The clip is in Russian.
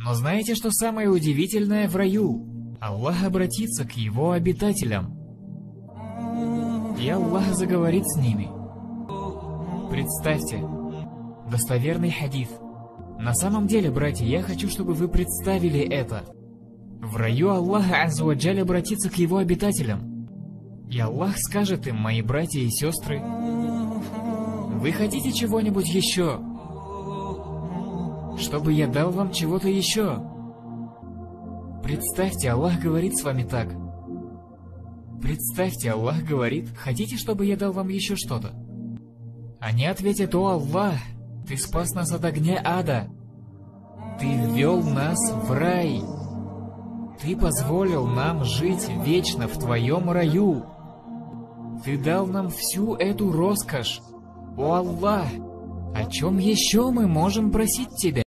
Но знаете, что самое удивительное в раю? Аллах обратится к его обитателям, и Аллах заговорит с ними. Представьте, достоверный хадис. На самом деле, братья, я хочу, чтобы вы представили это. В раю Аллах Азза ва Джаль обратится к его обитателям, и Аллах скажет им: мои братья и сестры, вы хотите чего-нибудь еще? Чтобы я дал вам чего-то еще? Представьте, Аллах говорит с вами так. Представьте, Аллах говорит: хотите, чтобы я дал вам еще что-то? Они ответят: о Аллах, ты спас нас от огня ада, ты ввел нас в рай, ты позволил нам жить вечно в твоем раю, ты дал нам всю эту роскошь. О Аллах, о чем еще мы можем просить тебя?